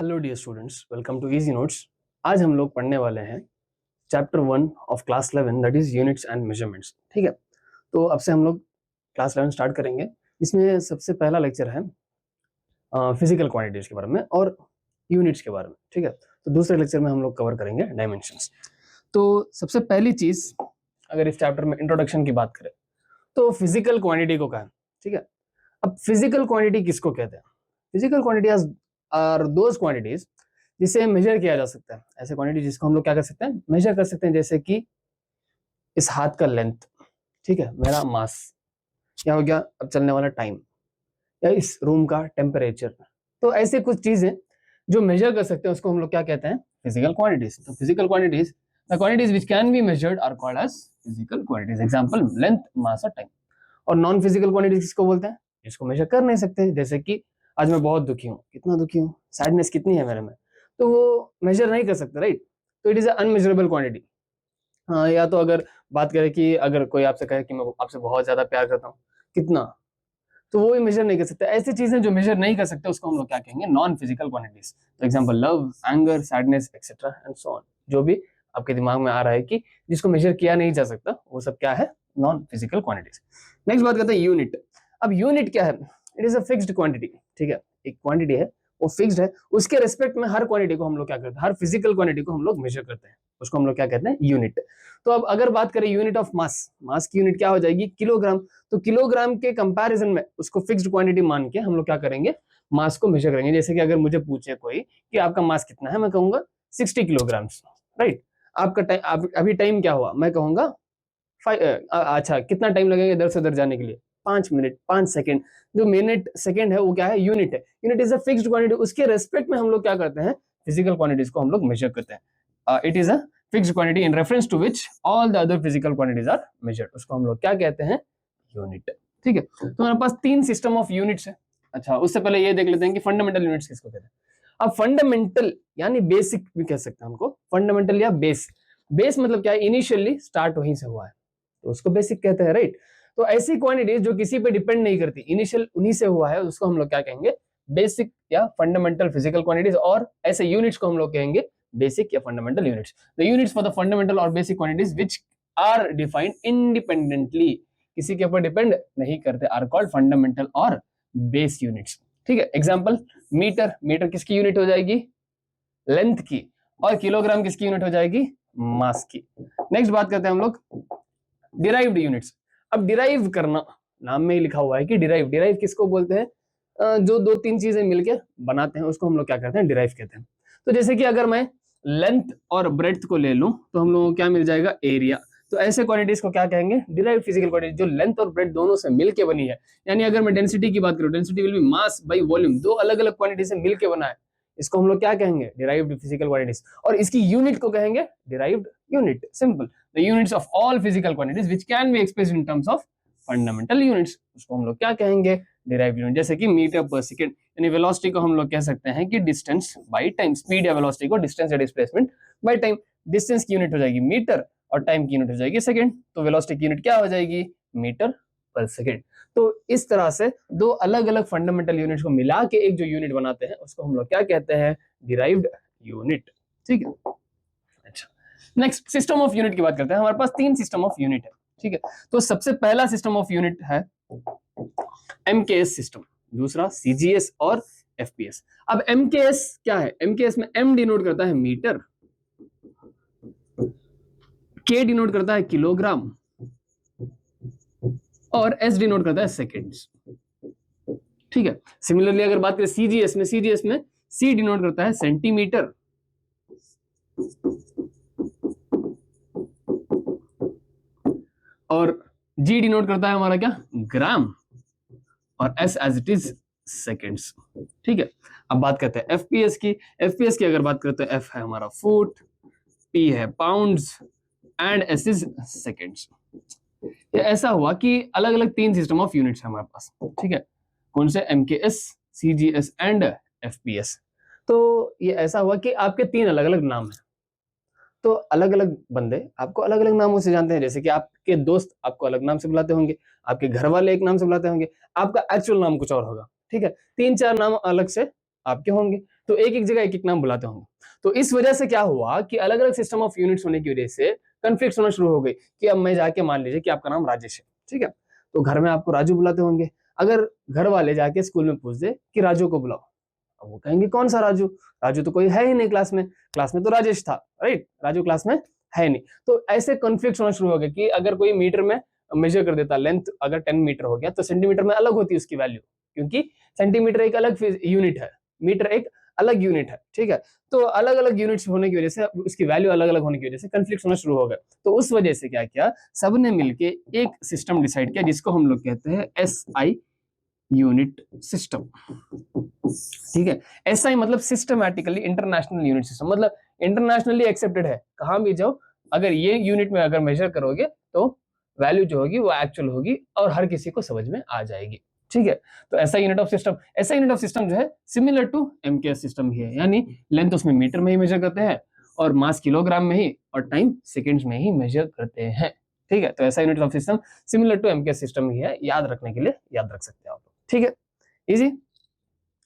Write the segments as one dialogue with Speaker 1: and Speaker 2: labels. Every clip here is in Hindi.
Speaker 1: Hello dear students, welcome to easy notes. आज हम लोग पढ़ने वाले हैं chapter 1 of class 11, that is units and measurements. ठीक है, तो अब से हम लोग क्लास 11 स्टार्ट करेंगे। इसमें सबसे पहला लेक्चर है फिजिकल क्वांटिटीज के बारे में और यूनिट्स के बारे में। ठीक है, तो दूसरे लेक्चर में हम लोग कवर करेंगे डायमेंशंस। तो सबसे पहली चीज, अगर इस चैप्टर में इंट्रोडक्शन की बात करें तो फिजिकल क्वांटिटी को कहा है। ठीक है, अब फिजिकल क्वांटिटी किसको कहते हैं? Physical quantity are those quantities जिसे मेजर किया जा सकता है। ऐसे क्वांटिटी जिसको हम लोग क्या कर सकते हैं, मेजर कर सकते हैं, जैसे कि इस हाथ का लेंथ, ठीक है, मेरा मास, क्या हो गया अब चलने वाला टाइम, या इस रूम का टेम्परेचर। तो ऐसे कुछ चीजें जो मेजर कर सकते हैं उसको हम लोग क्या कहते हैं, फिजिकल क्वांटिटीज। तो physical quantities, the quantities which can be measured are called as physical quantities. Example length, mass और टाइम। और नॉन फिजिकल क्वांटिटीज किसको बोलते हैं? जिसको मेजर कर नहीं सकते, जैसे कि आज मैं बहुत दुखी हूँ, कितना दुखी हूँ, सैडनेस कितनी है मेरे में, तो वो मेजर नहीं कर सकते, राइट? तो इट इज अनमेजरेबल क्वांटिटी। हाँ, या तो अगर बात करें कि अगर कोई आपसे कहे कि मैं आपसे बहुत ज्यादा प्यार करता हूँ, कितना, तो वो भी मेजर नहीं कर सकते। ऐसी चीजें जो मेजर नहीं कर सकते उसको हम लोग क्या कहेंगे, नॉन फिजिकल क्वांटिटीज। तो example love, anger, sadness etcetera and so on. जो भी आपके दिमाग में आ रहा है कि जिसको मेजर किया नहीं जा सकता, वो सब क्या है, नॉन फिजिकल क्वांटिटीज। नेक्स्ट बात करते हैं यूनिट। अब यूनिट क्या है? It is a fixed quantity. ठीक है, एक क्वांटिटी है, वो फिक्स्ड है, उसके रेस्पेक्ट में हर क्वांटिटी को हम लोग क्या करते हैं, हर फिजिकल क्वांटिटी को हम लोग मेजर करते हैं, उसको हम लोग क्या कहते हैं, यूनिट। तो अब अगर बात करें यूनिट ऑफ मास, मास की यूनिट क्या हो जाएगी, किलोग्राम। तो किलोग्राम के कंपैरिजन में उसको फिक्स्ड क्वांटिटी मान के हम लोग क्या करेंगे, मास को मेजर करेंगे। जैसे कि अगर मुझे पूछे कोई कि आपका मास कितना है, मैं कहूंगा 60 किलोग्राम, राइट? आपका टाइम, अभी टाइम क्या हुआ, मैं कहूंगा अच्छा कितना टाइम लगेगा इधर से उधर जाने के लिए, 5 मिनट 5 सेकेंड। जो मिनट सेकेंड है वो क्या है, यूनिट है। Unit is a fixed quantity, उसके रेस्पेक्ट में हम लोग क्या करते हैं, फिजिकल क्वांटिटीज को हम लोग मेजर करते हैं। It is a fixed quantity in reference to which all the other physical quantities are measured, उसको हम लोग क्या कहते हैं, यूनिट। ठीक है, तो हमारे पास 3 सिस्टम ऑफ यूनिट्स है। अच्छा, उससे पहले ये देख लेते हैं कि फंडामेंटल यूनिट्स किसको कहते हैं। अब फंडामेंटल यानी बेसिक भी कह सकते हैं हमको, फंडामेंटल या बेस। बेस मतलब क्या है, इनिशियली स्टार्ट वहीं से हुआ है, तो उसको बेसिक कहते हैं, राइट? तो ऐसी क्वांटिटीज जो किसी पे डिपेंड नहीं करती, इनिशियल उन्हीं से हुआ है, उसको हम लोग क्या कहेंगे, बेसिक या फंडामेंटल फिजिकल क्वांटिटीज। और ऐसे यूनिट्स को हम लोग कहेंगे बेसिक या fundamental units. The units for the fundamental और basic quantities which are defined independently, किसी के ऊपर डिपेंड नहीं करते, आर कॉल्ड फंडामेंटल और बेस यूनिट्स। ठीक है, एग्जांपल मीटर, मीटर किसकी यूनिट हो जाएगी, लेंथ की। और किलोग्राम किसकी यूनिट हो जाएगी, मास की। नेक्स्ट बात करते हैं हम लोग डिराइव्ड यूनिट्स। अब डिराइव करना, नाम में ही लिखा हुआ है कि डिराइव, डिराइव किसको बोलते हैं, जो 2-3 चीजें मिलके बनाते हैं उसको हम लोग क्या कहते हैं, डिराइव कहते हैं। तो जैसे कि अगर मैं लेंथ और ब्रेड्थ को ले लूं तो हम लोगों को क्या मिल जाएगा, एरिया। तो ऐसे क्वांटिटीज को क्या कहेंगे, डिराइव्ड फिजिकल क्वांटिटी, जो लेंथ और ब्रेड्थ दोनों से मिलके बनी है। यानी अगर मैं डेंसिटी की बात करूं, density will B mass by volume, दो अलग अलग क्वांटिटी से मिलके बना है, इसको हम लोग क्या कहेंगे, डिराइव्ड फिजिकल क्वांटिटीज। और इसकी यूनिट को कहेंगे derived unit, simple. The units of all physical quantities which can be expressed in terms of fundamental units, उसको हम लोग क्या कहेंगे, डिराइव्ड यूनिट। जैसे कि मीटर पर सेकंड, यानी वेलोसिटी को हम लोग कह सकते हैं कि डिस्टेंस बाय टाइम, स्पीड या वेलोसिटी को डिस्टेंस या डिस्प्लेसमेंट बाय टाइम। डिस्टेंस की यूनिट हो जाएगी मीटर और टाइम की यूनिट हो जाएगी सेकंड, तो वेलोसिटी की यूनिट क्या हो जाएगी, मीटर पर सेकंड। तो इस तरह से दो अलग अलग फंडामेंटल यूनिट्स को मिला के एक जो यूनिट बनाते हैं उसको हम लोग क्या कहते हैं, डिराइव्ड यूनिट। ठीक है, अच्छा, नेक्स्ट सिस्टम ऑफ यूनिट की बात करते हैं। हमारे पास 3 सिस्टम ऑफ यूनिट है। ठीक है, तो सबसे पहला सिस्टम ऑफ यूनिट है एमकेएस सिस्टम, दूसरा सीजीएस और एफपीएस। अब एमकेएस क्या है, एमकेएस में एम डिनोट करता है मीटर, के डिनोट करता है किलोग्राम और एस डिनोट करता है सेकेंड्स। ठीक है, सिमिलरली अगर बात करें सीजीएस में, सीजीएस में सी डिनोट करता है सेंटीमीटर और जी डिनोट करता है हमारा क्या, ग्राम, और S as it is seconds. ठीक है, अब बात करते हैं एफपीएस की। एफपीएस की अगर बात करते हैं, एफ है हमारा फुट, पी है pounds and S is seconds. ये ऐसा हुआ कि अलग अलग 3 सिस्टम ऑफ यूनिट्स है हमारे पास। ठीक है, कौन से, एमकेएस, सीजीएस एंड एफपीएस। तो ये ऐसा हुआ कि आपके 3 अलग अलग नाम है, तो अलग अलग बंदे आपको अलग अलग नामों से जानते हैं। जैसे कि आपके दोस्त आपको अलग नाम से बुलाते होंगे, आपके घर वाले एक नाम से बुलाते होंगे, आपका एक्चुअल नाम कुछ और होगा। ठीक है, 3-4 नाम अलग से आपके होंगे, तो एक एक जगह एक एक नाम बुलाते होंगे। तो इस वजह से क्या हुआ कि अलग अलग सिस्टम ऑफ यूनिट्स होने की वजह से कन्फ्लिक्ट होना शुरू हो गई कि अब मैं जाके मान लीजिए कि आपका नाम राजेश है, ठीक है, तो घर में आपको राजू बुलाते होंगे। अगर घर वाले जाके स्कूल में पूछ दे कि राजू को बुलाओ, अब वो कहेंगे कौन सा राजू, राजू तो कोई है ही नहीं क्लास में तो राजेश था, राइट, राजू क्लास में है नहीं। तो ऐसे कॉन्फ्लिक्ट होना शुरू हो गया कि अगर कोई मीटर में मेजर कर देता, लेंथ अगर 10 मीटर हो गया तो सेंटीमीटर में अलग होती है उसकी वैल्यू, क्योंकि सेंटीमीटर एक अलग यूनिट है, मीटर एक अलग यूनिट है, ठीक है। तो अलग अलग यूनिट्स होने की वजह से उसकी वैल्यू अलग अलग होने की वजह से कन्फ्लिक्ट होना शुरू हो गया। तो उस वजह से क्या किया, सबने मिलके एक सिस्टम डिसाइड किया जिसको हम लोग कहते हैं एसआई यूनिट सिस्टम, ठीक है। एसआई मतलब सिस्टमैटिकली इंटरनेशनल यूनिट सिस्टम, मतलब इंटरनेशनली एक्सेप्टेड है, कहां भी जाओ अगर ये यूनिट में अगर मेजर करोगे तो वैल्यू जो होगी वो एक्चुअल होगी और हर किसी को समझ में आ जाएगी, ठीक है। तो ऐसा यूनिट ऑफ सिस्टम, ऐसा यूनिट ऑफ सिस्टम जो है सिमिलर टू एमकेएस सिस्टम ही है, यानी लेंथ उसमें मीटर में ही मेजर करते हैं और मास किलोग्राम में ही और टाइम सेकंड्स में ही मेजर करते हैं, ठीक है। तो ऐसा unit of system similar to MKS system ही है, याद रखने के लिए याद रख सकते हैं आप, ठीक है, इजी,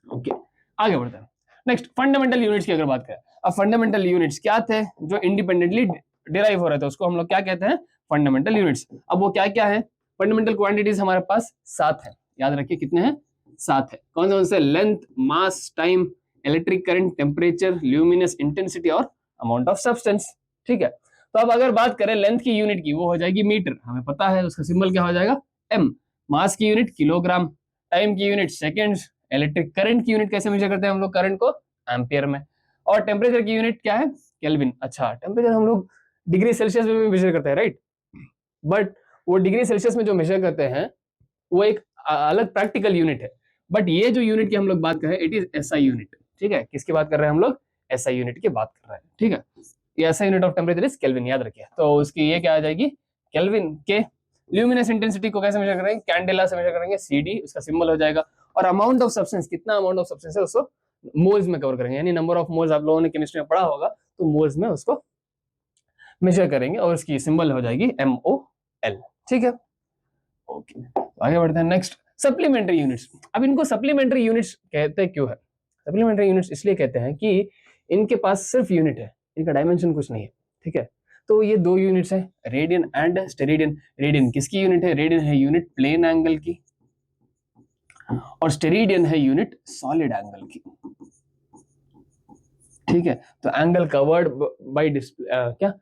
Speaker 1: ओके। आगे बढ़ते हैं, नेक्स्ट फंडामेंटल यूनिट्स की अगर बात करें। अब फंडामेंटल यूनिट्स क्या थे, जो इंडिपेंडेंटली डिराइव हो रहे थे उसको हम लोग क्या कहते हैं, फंडामेंटल यूनिट्स। अब वो क्या क्या है, फंडामेंटल क्वांटिटीज हमारे पास 7 है, याद रखिए कितने हैं, 7 है। कौन कौन से, length, mass, time, electric current, temperature, luminous intensity और अमाउंट ऑफ सब्सटेंस, ठीक है। तो अब अगर बात करें लेंथ की यूनिट की, वो हो जाएगी मीटर, हमें पता है उसका सिंबल क्या हो जाएगा, एम। मास की यूनिट किलोग्राम, टाइम की यूनिट सेकेंड्स, इलेक्ट्रिक करंट की यूनिट कैसे मेजर करते हैं हम लोग, करंट को एम्पियर में, और टेम्परेचर की यूनिट क्या है, केल्विन। अच्छा, टेम्परेचर हम लोग डिग्री सेल्सियस में भी मेजर करते हैं, राइट, बट वो डिग्री सेल्सियस में जो मेजर करते हैं वो एक अलग प्रैक्टिकल यूनिट है, बट ये जो यूनिट की हम लोग बात कर रहे हैं इट इज एसआई यूनिट, ठीक है। किसकी बात कर रहे हैं हम लोग, एसआई यूनिट की बात कर रहे हैं, ठीक है। ये SI unit of temperature is kelvin, याद रखिए। तो उसकी ये क्या आ जाएगी, केल्विन के। ल्यूमिनस इंटेंसिटी को कैसे मेजर करेंगे, कैंडेला से मेजर करेंगे, सीडी उसका सिंबल हो जाएगा। और अमाउंट ऑफ सब्सटेंस, कितना अमाउंट ऑफ सब्सटेंस है उसको मोल्स में कवर करेंगे, यानी नंबर ऑफ मोल्स, आप लोगों ने केमिस्ट्री में पढ़ा होगा, तो मोल्स में उसको मेजर करेंगे और उसकी सिंबल हो जाएगी MOL, ठीक है, ओके। आगे बढ़ते हैं, नेक्स्ट सप्लीमेंट्री यूनिट्स। अब इनको सप्लीमेंट्री यूनिट्स कहते क्यों है, सप्लीमेंट्री यूनिट्स इसलिए कहते हैं कि इनके पास सिर्फ यूनिट है, इनका डायमेंशन कुछ नहीं है, ठीक है। तो ये दो यूनिट्स है, रेडियन एंड स्टेरेडियन। रेडियन किसकी यूनिट है, रेडियन है यूनिट प्लेन एंगल की, और स्टेरेडियन है यूनिट सॉलिड एंगल की, ठीक है। तो एंगल कवर्ड बाय क्या,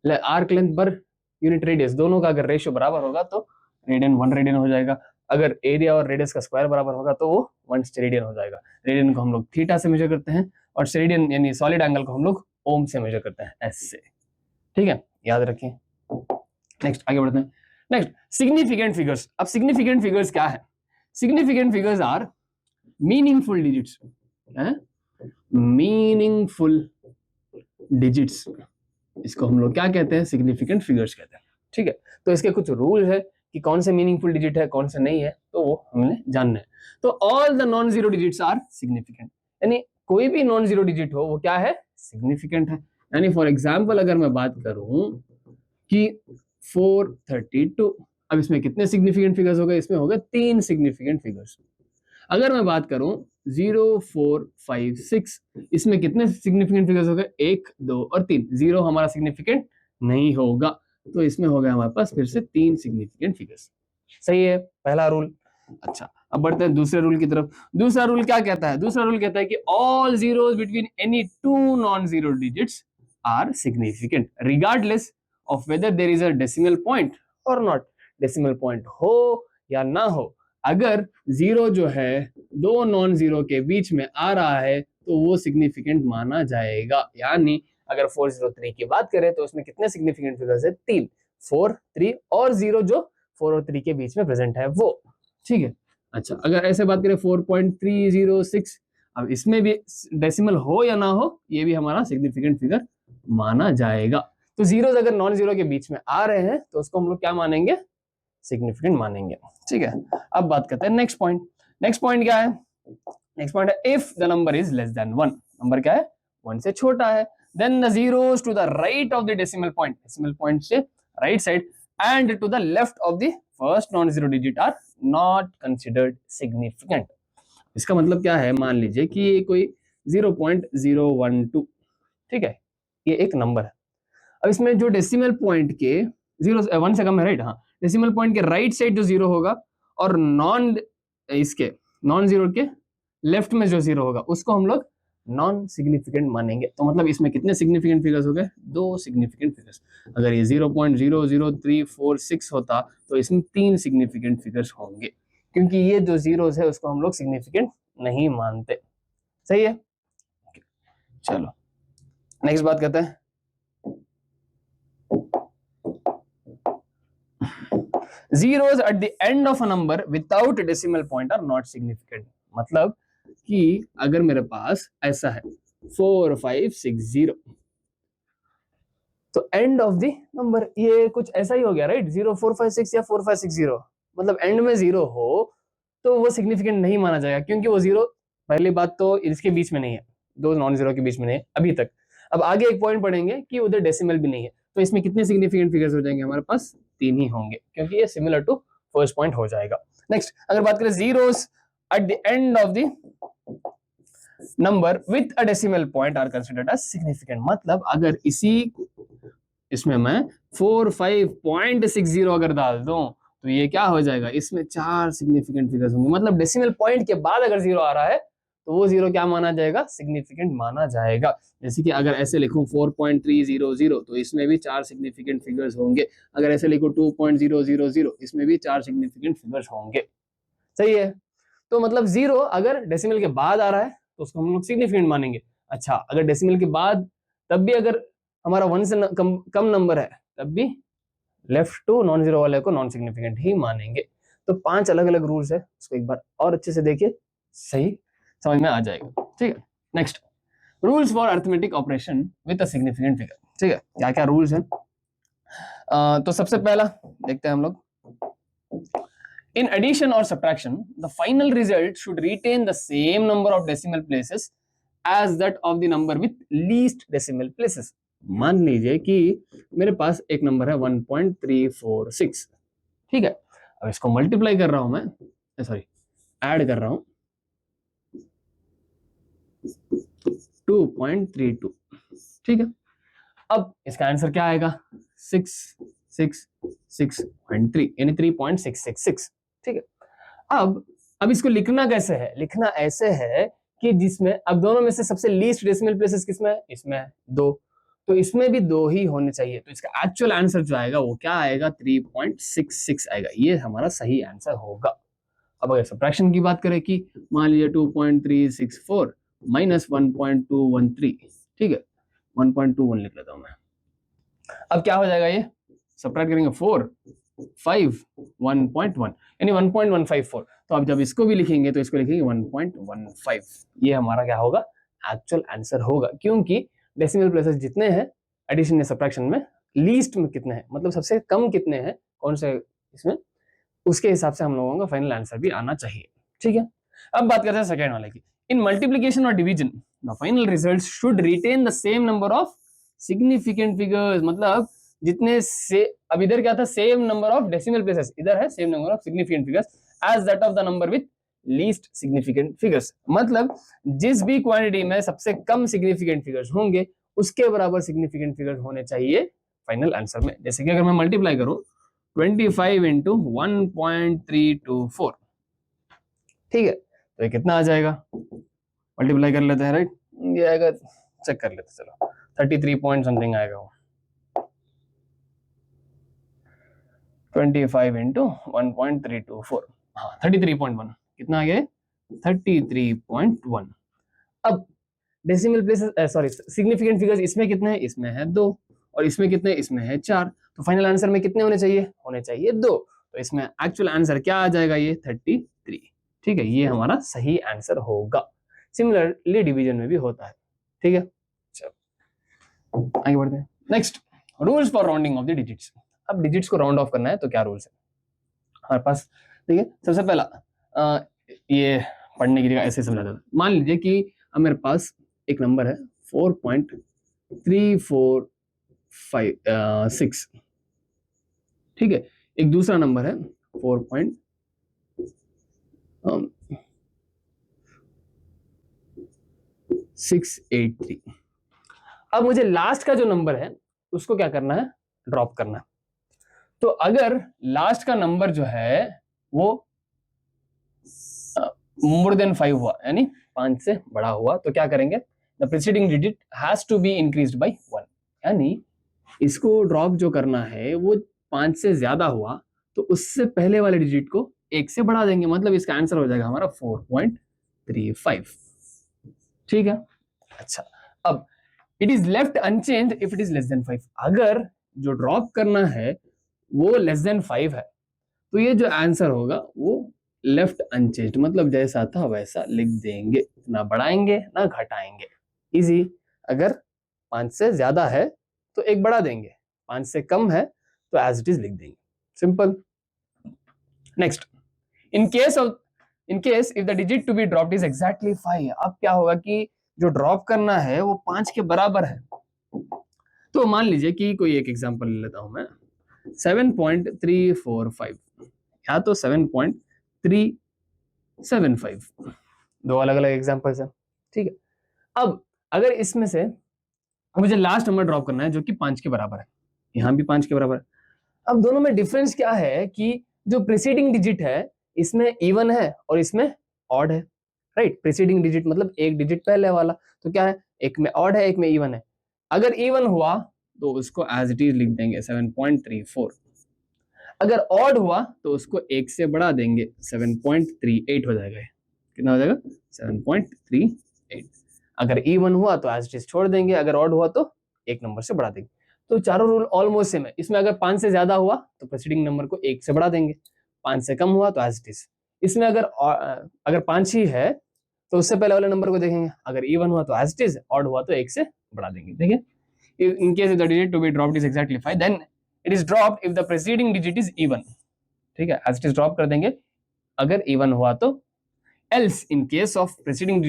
Speaker 1: arc length per unit radius, दोनों का अगर रेशियो बराबर होगा तो रेडियन 1 रेडियन हो जाएगा, अगर एरिया और रेडियस का स्क्वायर बराबर होगा तो वो 1 स्टेरेडियन हो जाएगा। रेडियन को हम लोग थीटा से मेजर करते हैं और स्टेरेडियन यानी सॉलिड एंगल को हम लोग ओम से मेजर करते हैं, एस से, ठीक है, याद रखिए। नेक्स्ट आगे बढ़ते हैं, नेक्स्ट सिग्निफिकेंट फिगर्स। अब सिग्निफिकेंट फिगर्स क्या है, significant figures are meaningful digits, meaningful digits, इसको हम लोग क्या कहते हैं, सिग्निफिकेंट फिगर्स कहते हैं, ठीक है। तो इसके कुछ रूल है कि कौन से मीनिंगफुल डिजिट है कौन से नहीं है, तो वो हमने जानना है। तो all the non zero digits are significant, यानी कोई भी नॉन जीरो डिजिट हो वो क्या है, सिग्निफिकेंट है। यानी फॉर एग्जांपल अगर मैं बात करूं कि 432, अब इसमें कितने सिग्निफिकेंट फिगर्स हो गए, इसमें हो गए 3 सिग्निफिकेंट फिगर्स। अगर मैं बात करूं 0456, इसमें कितने सिग्निफिकेंट फिगर्स हो गए, 1 2 और 3, 0 हमारा सिग्निफिकेंट नहीं होगा, तो इसमें हो गया हमारे पास फिर से 3 सिग्निफिकेंट फिगर्स, सही है, पहला रूल। अच्छा, अब बढ़ते हैं दूसरे रूल की तरफ। दूसरा रूल क्या कहता है, दूसरा रूल कहता है कि all zeros between any two non zero digits are significant regardless of whether there is a decimal point और नॉट, डेसिमल पॉइंट हो या ना हो, अगर जीरो जो है दो नॉन जीरो के बीच में आ रहा है तो वो सिग्निफिकेंट माना जाएगा। यानी अगर 403 की बात करें तो उसमें कितने सिग्निफिकेंट फिगर्स है, 3, 4, 3 और 0 जो 4 और 3 के बीच में प्रेजेंट है वो, ठीक है। अच्छा, अगर ऐसे बात करें 4.306, अब इसमें भी डेसिमल हो या ना हो ये भी हमारा सिग्निफिकेंट फिगर माना जाएगा। तो जीरोस अगर नॉन जीरो के बीच में आ रहे हैं तो उसको हम लोग क्या मानेंगे, सिग्निफिकेंट मानेंगे, ठीक है। अब बात करते हैं नेक्स्ट पॉइंट। नेक्स्ट पॉइंट क्या है, नेक्स्ट पॉइंट है if the number is less then 1, number क्या है 1 से छोटा है, then the zeros to the right of the decimal point से right side and to the left of the first non-zero digit are not considered significant. इसका मतलब क्या है, मान लीजिए कि ये कोई 0.012, ठीक है, ये एक नंबर है। अब इसमें जो डेसिमल पॉइंट के 1 से कम है, राइट, हाँ, डेसिमल पॉइंट के राइट साइड जो 0 होगा और नॉन जीरो के लेफ्ट में जो 0 होगा उसको हम लोग नॉन सिग्निफिकेंट मानेंगे। तो मतलब इसमें कितने सिग्निफिकेंट फिगर्स हो गए, 2 सिग्निफिकेंट फिगर्स। अगर ये 0.00346 होता तो इसमें 3 सिग्निफिकेंट फिगर्स होंगे, क्योंकि ये जो जीरोस है उसको हम लोग सिग्निफिकेंट नहीं मानते। सही है, चलो नेक्स्ट बात करते हैं। zeros at the end of a number without a decimal point are not significant। मतलब कि अगर मेरे पास ऐसा है 4560, तो एंड ऑफ द नंबर ये कुछ ऐसा ही हो गया, राइट, 0456 या 4560, मतलब एंड में 0 हो तो वो सिग्निफिकेंट नहीं माना जाएगा, क्योंकि वो 0 पहली बात तो इसके बीच में नहीं है, दो नॉन जीरो के बीच में नहीं है अभी तक। अब आगे एक पॉइंट पढ़ेंगे कि उधर डेसिमल भी नहीं है, तो इसमें कितने सिग्निफिकेंट फिगर्स हो जाएंगे हमारे पास, 3 ही होंगे, क्योंकि ये सिमिलर टू फर्स्ट पॉइंट हो जाएगा। नेक्स्ट अगर बात करें zeros at the end of the number with a decimal point are considered as significant. मतलब अगर इसमें मैं 45.60 अगर डाल दूं तो ये क्या हो जाएगा, इसमें 4 सिग्निफिकेंट फिगर्स होंगे। मतलब डेसिमल पॉइंट के बाद अगर 0 आ रहा है तो वो 0 क्या माना जाएगा, सिग्निफिकेंट माना जाएगा। जैसे कि अगर ऐसे लिखूं 4.300 तो इसमें भी 4 सिग्निफिकेंट फिगर्स होंगे। अगर ऐसे लिखूं 2.000 इसमें भी 4 सिग्निफिकेंट फिगर्स होंगे। सही है, तो मतलब 0 अगर डेसिमल के बाद आ रहा है तो उसको हम लोग सिग्निफिकेंट मानेंगे। अच्छा, अगर डेसिमल के बाद तब भी अगर हमारा 1 से कम नंबर है तब भी लेफ्ट टू नॉन जीरो वाले को नॉन सिग्निफिकेंट ही मानेंगे। तो 5 अलग अलग रूल्स है, उसको एक बार और अच्छे से देखिए, सही समझ में आ जाएगा। ठीक है, next rules for arithmetic operation with a significant figure. ठीक है, क्या क्या रूल्स हैं, तो सबसे पहला देखते हैं हम लोग। In addition or subtraction, the final result should retain the same number of decimal places as that of the number with least decimal places। मान लीजिए कि मेरे पास एक नंबर है 1.346, ठीक है, अब इसको मल्टीप्लाई कर रहा हूं मैं, सॉरी ऐड कर रहा हूं 2.32, ठीक है। अब इसका आंसर क्या आएगा, 666.3 यानी 3.666, ठीक है। अब इसको लिखना कैसे है, लिखना ऐसे है कि जिसमें अब दोनों में से सबसे लीस्ट डेसिमल प्लेसेस किसमें है, इसमें है 2, तो इसमें भी 2 ही होने चाहिए। तो इसका एक्चुअल आंसर जो आएगा वो क्या आएगा, 3.66 आएगा, ये हमारा सही आंसर होगा। अब अगर सब्ट्रैक्शन की बात करें कि मान लीजिए 2.364 माइनस 1.213, ठीक है, 1.21 लिख लेता हूं मैं। अब क्या हो जाएगा, ये सब्ट्रैक्ट करेंगे 4 5 1.1 यानी 1.154। तो अब जब इसको भी लिखेंगे तो इसको लिखेंगे 1.15, ये हमारा क्या होगा, एक्चुअल आंसर होगा, क्योंकि डेसिमल प्लेसेस जितने हैं एडिशन या सब्ट्रैक्शन में लीस्ट में कितने हैं, मतलब सबसे कम कितने हैं कौन से इसमें, उसके हिसाब से हम लोगों का फाइनल आंसर भी आना चाहिए। ठीक है, अब बात करते हैं सेकेंड वाले की। इन मल्टीप्लीकेशन और division the final result should retain the same number of significant figures. मतलब जितने से अब इधर क्या था, same number of decimal places, इधर है same number of significant figures as that of the number with least significant figures. मतलब जिस भी क्वांटिटी में सबसे कम सिग्निफिकेंट फिगर्स होंगे उसके बराबर सिग्निफिकेंट फिगर्स होने चाहिए फाइनल आंसर में। जैसे कि अगर मैं मल्टीप्लाई करूं 25 इंटू 1.324, ठीक है, तो ये कितना आ जाएगा, मल्टीप्लाई कर लेते हैं, राइट, ये आएगा, चेक कर लेते चलो, 33 पॉइंट समथिंग आएगा वो, 25 इंटू 1.324, हाँ 33.1, कितना आ गया, 33.1। अब decimal places sorry significant figures इसमें कितने हैं, इसमें है 2, और इसमें कितने, इसमें है 4, तो फाइनल आंसर में कितने होने चाहिए, होने चाहिए 2, तो इसमें एक्चुअल आंसर क्या आ जाएगा, ये 33, ठीक है, ये हमारा सही आंसर होगा। सिमिलरली डिवीजन में भी होता है। ठीक है, चलो आगे बढ़ते हैं। Next rules for rounding off the digits. अब डिजिट्स को राउंड ऑफ करना है तो क्या रूल्स है हमारे पास, ठीक है। सबसे पहला ये पढ़ने की जगह ऐसे समझा था, मान लीजिए कि अब मेरे पास एक नंबर है 4.346, ठीक है, एक दूसरा नंबर है 4. 683। अब मुझे लास्ट का जो नंबर है उसको क्या करना है, ड्रॉप करना है। तो अगर लास्ट का नंबर जो है वो मोर देन 5 हुआ, यानी 5 से बड़ा हुआ, तो क्या करेंगे, the preceding digit has to be increased by 1, यानी इसको ड्रॉप जो करना है वो 5 से ज्यादा हुआ तो उससे पहले वाले डिजिट को 1 से बढ़ा देंगे, मतलब इसका आंसर हो जाएगा हमारा 4.35। ठीक है। अच्छा, अब it is left unchanged if it is less than 5। अगर जो ड्रॉप करना है वो लेस देन 5 है तो ये जो आंसर होगा वो लेफ्ट अनचेंज्ड, मतलब जैसा था वैसा लिख देंगे, ना बढ़ाएंगे ना घटाएंगे। इजी। अगर 5 से ज्यादा है तो एक बढ़ा देंगे, 5 से कम है तो एज इट इज लिख देंगे, simple. Next, in case if the digit to be dropped is exactly 5, अब क्या होगा कि जो ड्रॉप करना है वो 5 के बराबर है। तो मान लीजिए कि कोई एक एग्जांपल ले लेता हूं मैं, 7.345 या तो 7.375, दो अलग अलग एग्जांपल्स हैं। ठीक है। अब अगर इसमें से मुझे लास्ट नंबर ड्रॉप करना है जो कि 5 के बराबर है, यहां भी 5 के बराबर है। अब दोनों में डिफरेंस क्या है कि जो प्रीसीडिंग डिजिट है इसमें इवन है और इसमें ऑड है, राइट। प्रीसीडिंग डिजिट मतलब एक डिजिट पहले वाला, तो क्या है, एक में ऑड है एक में इवन है। अगर इवन हुआ तो उसको एज इट इज लिख देंगे 7.34, अगर ऑड हुआ तो उसको 1 से बढ़ा देंगे, 7.38 हो जाएगा। कितना हो जाएगा, 7.38। अगर इवन हुआ तो एज इट इज छोड़ देंगे, अगर ऑड हुआ तो एक नंबर से बढ़ा देंगे। तो चारों रूल ऑलमोस्ट सेम है। इसमें अगर 5 से ज्यादा हुआ तो प्रीसीडिंग नंबर को 1 से बढ़ा देंगे, 5 से कम हुआ तो एज इट इज। इसमें अगर 5 ही है तो उससे पहले वाले नंबर को देखेंगे, अगर इवन हुआ तो एज इट इज, ऑड हुआ तो 1 से बढ़ा देंगे। देखिए, in case the digit to be dropped is exactly 5, then it is dropped if the preceding digit is even. ठीक है, एज इट इज ड्रॉप कर देंगे अगर इवन हुआ तो। else in case of preceding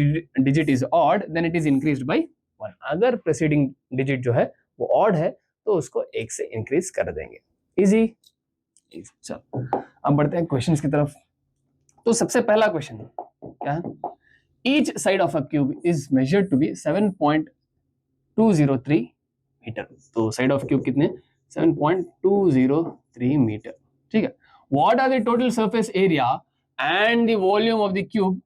Speaker 1: digit is odd then it is increased by 1। अगर preceding digit जो है वो odd है तो उसको 1 से increase कर देंगे। इजी। चलो अब बढ़ते हैं क्वेश्चंस की तरफ। तो सबसे पहला क्वेश्चन क्या है, each side of a cube is measured to be 7.203 metre. तो साइड ऑफ क्यूब कितने, 7.203 मीटर। ठीक है। What are the total surface area and the volume of the cube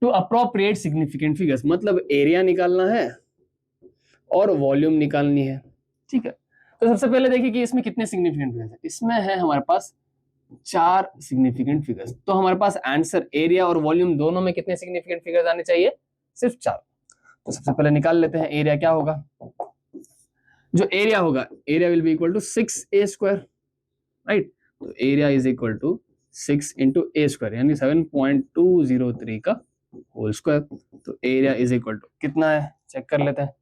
Speaker 1: to appropriate significant figures, मतलब एरिया निकालना है और वॉल्यूम निकालनी है। ठीक है। तो सबसे पहले देखिए कि इसमें कितने सिग्निफिकेंट फिगर्स हैं। इसमें है हमारे पास 4 सिग्निफिकेंट फिगर्स। तो हमारे पास आंसर एरिया और वॉल्यूम दोनों में कितने सिग्निफिकेंट फिगर्स आने चाहिए, सिर्फ 4। तो सबसे पहले निकाल लेते हैं एरिया क्या होगा। जो एरिया होगा, area will be equal to 6a square, right. तो area is equal to 6 into a square, यानी 7.203 का होल स्क्वायर। तो एरिया इज इक्वल टू कितना है, चेक कर लेते हैं,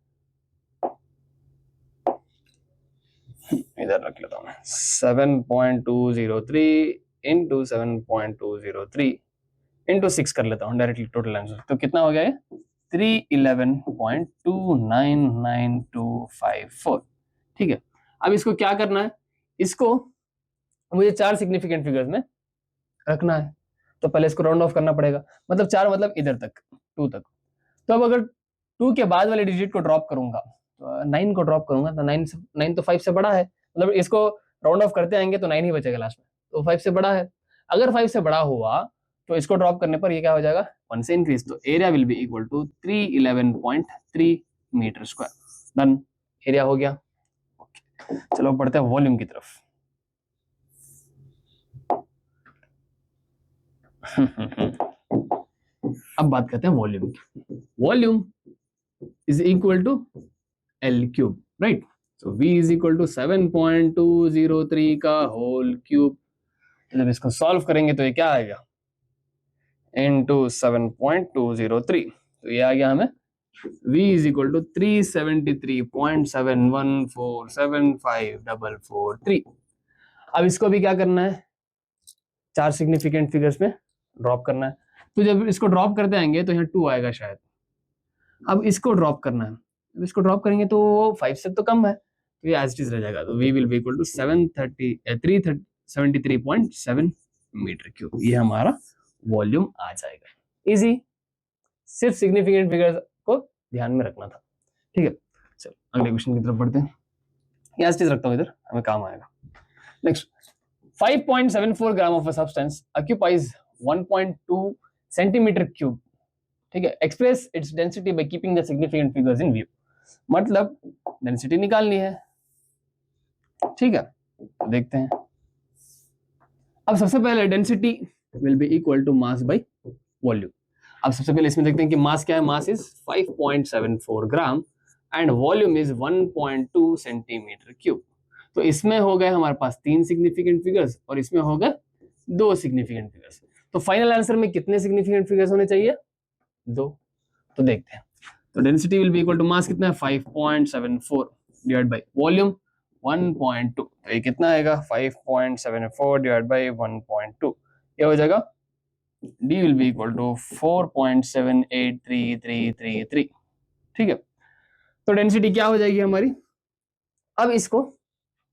Speaker 1: इधर रख लेता हूं मैं, 7.203 इंटू 7.203 इंटू 6 कर लेता हूं डायरेक्टली टोटल आंसर। तो कितना हो गया ये, 311.299254। ठीक है। अब इसको क्या करना है, इसको मुझे 4 सिग्निफिकेंट फिगर्स में रखना है। तो पहले इसको राउंड ऑफ करना पड़ेगा, मतलब 4 मतलब इधर तक, 2 तक। तो अब अगर 2 के बाद वाले डिजिट को ड्रॉप करूंगा तो 9 को ड्रॉप करूंगा तो 9 तो 5 से बड़ा है, मतलब इसको राउंड ऑफ करते आएंगे तो 9 ही बचेगा लास्ट में, तो 5 से बड़ा है। अगर 5 से बड़ा हुआ तो इसको ड्रॉप करने पर ये क्या हो जाएगा, 1 से इंक्रीज। तो area will be equal to 311.3 metre square. Done, area हो गया। चलो बढ़ते हैं वॉल्यूम की तरफ। अब बात करते हैं वॉल्यूम की। Volume is equal to L cube, right. So v is equal to 7.203 का होल क्यूब। जब इसको सॉल्व करेंगे तो ये क्या आएगा, इनटू 7.203, तो ये आ गया हमें v इज इक्वल टू 373.71474543। अब इसको भी क्या करना है, 4 सिग्निफिकेंट फिगर्स में ड्रॉप करना है। तो जब इसको ड्रॉप करते आएंगे तो यहाँ 2 आएगा शायद। अब इसको ड्रॉप करना है, अब इसको ड्रॉप करेंगे तो 5 से तो कम है, तो ये एज इट इज रह जाएगा। तो v will be equal to 373.7 metre cube. ये हमारा वॉल्यूम आ जाएगा। इजी, सिर्फ सिग्निफिकेंट फिगर्स को ध्यान में रखना था। ठीक है, चलो अगले क्वेश्चन की तरफ बढ़ते हैं। ये एज इट इज रखता हूँ इधर, हमें काम आएगा। Next, 5.74 gram of a substance occupies 1.2 centimetre cube. ठीक है, express its density by keeping the significant figures in view. मतलब डेंसिटी निकालनी है। ठीक है, तो देखते हैं। अब सबसे पहले density will be equal to mass by volume. अब सबसे पहले इसमें देखते हैं कि मास क्या है। Mass is 5.74 gram and volume is 1.2 centimetre cube. तो इसमें हो गए हमारे पास 3 सिग्निफिकेंट फिगर्स और इसमें हो गए 2 सिग्निफिकेंट फिगर्स। तो फाइनल आंसर में कितने सिग्निफिकेंट फिगर्स होने चाहिए? 2। तो देखते हैं। तो density will be equal to mass कितना है 5.74 डिवाइड बाय वॉल्यूम 1.2। तो ये कितना आएगा 5.74 डिवाइड बाय 1.2, ये हो जाएगा D will be equal to 4.783333। ठीक है, तो डेंसिटी क्या हो जाएगी हमारी। अब इसको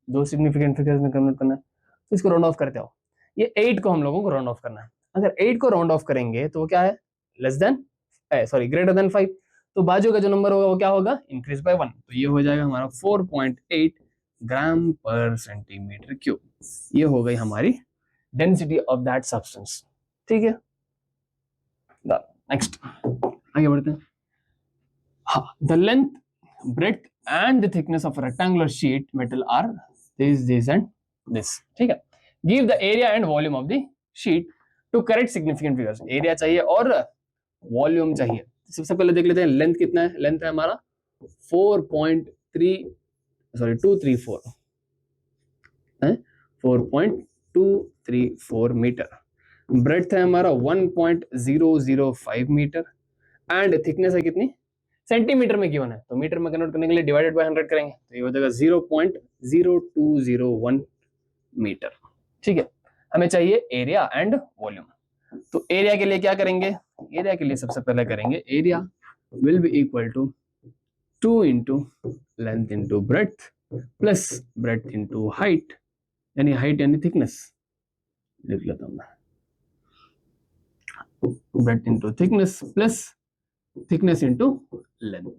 Speaker 1: 2 सिग्निफिकेंट फिगर्स में कन्वर्ट करना है, तो इसको राउंड ऑफ करते हो। ये 8 को हम लोगों को राउंड ऑफ करना है। अगर 8 को राउंड ऑफ करेंगे तो वो क्या है, less than sorry greater than 5। तो बाजू का जो नंबर होगा वो क्या होगा, इंक्रीज बाय 1। तो ये हो जाएगा हमारा 4.8 ग्राम पर सेंटीमीटर क्यूब। ये हो गई हमारी डेंसिटी ऑफ दैट सब्सटेंस। ठीक है, नेक्स्ट आगे बढ़ते हैं। हाँ, the length, breadth and the thickness of rectangular sheet metal are this and this. ठीक है, give the area and volume of the sheet to correct significant figures. Area चाहिए और वॉल्यूम चाहिए। सबसे पहले देख लेते हैं लेंथ कितना है। लेंथ है हमारा 4.234 है, 4.234 मीटर। ब्रेड्थ है हमारा 1.005 मीटर एंड थिकनेस है कितनी, सेंटीमीटर में गिवन है, तो मीटर में कन्वर्ट करने के लिए डिवाइडेड बाय 100 करेंगे, तो ये हो जाएगा 0.0201 मीटर। ठीक है, हमें चाहिए एरिया एंड वॉल्यूम। तो एरिया के लिए क्या करेंगे, एरिया के लिए सबसे पहले करेंगे area will be equal to 2 into length into breadth plus breadth into height, यानी हाइट यानी थिकनेस लिख लेता हूं मैं, breadth into thickness plus thickness into length.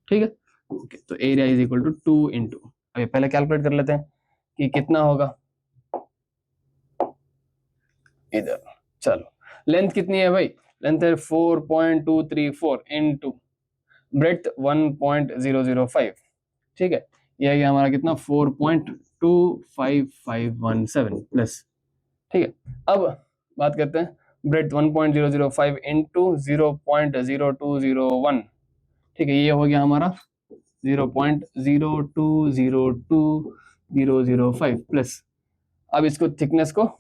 Speaker 1: ठीक है, ओके, तो area is equal to 2 into, अभी पहले कैलकुलेट कर लेते हैं कि कितना होगा इधर। चलो, लेंथ कितनी है भाई, लेंथ है 4.234 इंटू ब्रेड्थ 1.005। ठीक है, ये है हमारा कितना 4.25517 प्लस। ठीक है, अब बात करते हैं ब्रेड्थ 1.005 इंटू 0.0201। ठीक है, ये हो गया हमारा 0.0202005 प्लस, अब इसको थिकनेस को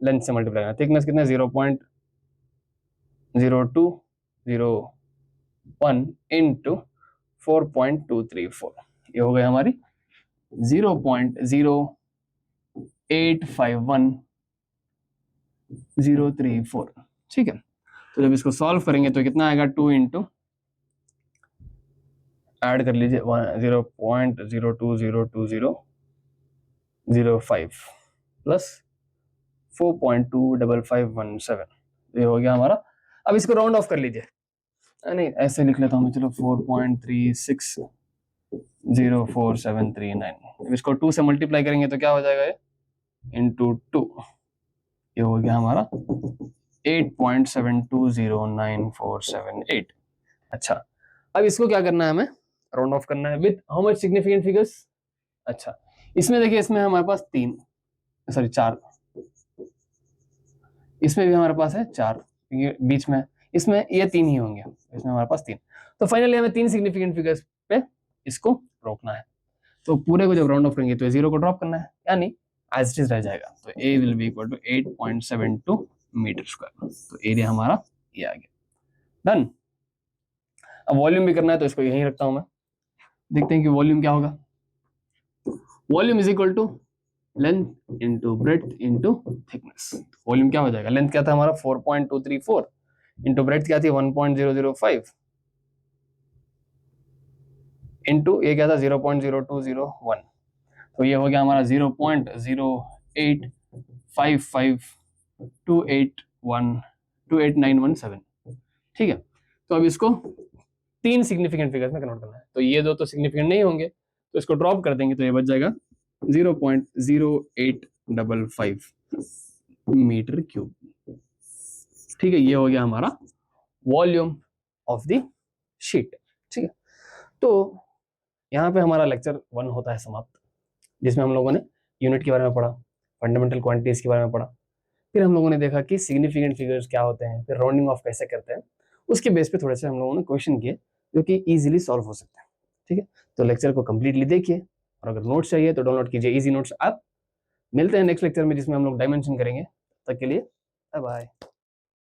Speaker 1: लेंथ से मल्टीप्लाई करना। थिकनेस कितना है 0.0201 इंटू 4.234, ये हो गया हमारी 0.0851034। ठीक है, तो जब इसको सॉल्व करेंगे तो कितना आएगा 2 इंटू ऐड कर लीजिए 0.020205 प्लस 4.25517, ये हो गया हमारा। अब इसको राउंड ऑफ कर लीजिए, नहीं ऐसे लिख लेता हूँ मैं, चलो 4.360479। अब इसको 2 से मल्टीप्लाई करेंगे तो क्या हो जाएगा, ये इंटू 2, ये हो गया हमारा 8.720948। अच्छा, अब इसको क्या करना है, हमें राउंड ऑफ करना है with how much significant figures. अच्छा, इसमें देखिए, इसमें हमारे पास 4, इसमें भी हमारे पास है 4, ये बीच में, इसमें ये 3 ही होंगे, इसमें हमारे पास 3। तो फाइनली हमें 3 सिग्निफिकेंट फिगर्स पे इसको रोकना है। तो पूरे को जब राउंड ऑफ करेंगे तो 0 को ड्रॉप करना है, यानी एज इट इज रह जाएगा। तो A will be equal to 8.72 metre square. तो एरिया हमारा ये आ गया, डन। अब वॉल्यूम भी करना है, तो इसको यहीं रखता हूं मैं। देखते हैं कि वॉल्यूम क्या होगा। Volume is equal to length into breadth into thickness. Volume क्या हो जाएगा, लेंथ क्या था हमारा 4.234 इंटू ब्रेड्थ क्या थी 1.005 इंटू ये क्या था 0.0201। तो ये हो गया हमारा 0.0855281289117। ठीक है, तो अब इसको 3 सिग्निफिकेंट फिगर्स में कन्वर्ट करना है। तो ये दो तो सिग्निफिकेंट नहीं होंगे, तो इसको ड्रॉप कर देंगे तो ये बच जाएगा 0.0855 मीटर क्यूब। ठीक है, ये हो गया हमारा वॉल्यूम ऑफ द शीट। ठीक है, तो यहाँ पे हमारा लेक्चर 1 होता है समाप्त, जिसमें हम लोगों ने यूनिट के बारे में पढ़ा, फंडामेंटल क्वांटिटीज के बारे में पढ़ा, फिर हम लोगों ने देखा कि सिग्निफिकेंट फिगर्स क्या होते हैं, फिर राउंडिंग ऑफ कैसे करते हैं। उसके बेस पे थोड़े से हम लोगों ने क्वेश्चन किए जो कि इजीली सॉल्व हो सकते हैं। ठीक है, तो लेक्चर को कंप्लीटली देखिए, और अगर नोट्स चाहिए तो डाउनलोड कीजिए इजी नोट्स ऐप। मिलते हैं नेक्स्ट लेक्चर में जिसमें हम लोग डायमेंशन करेंगे। तब तक के लिए बाय बाय।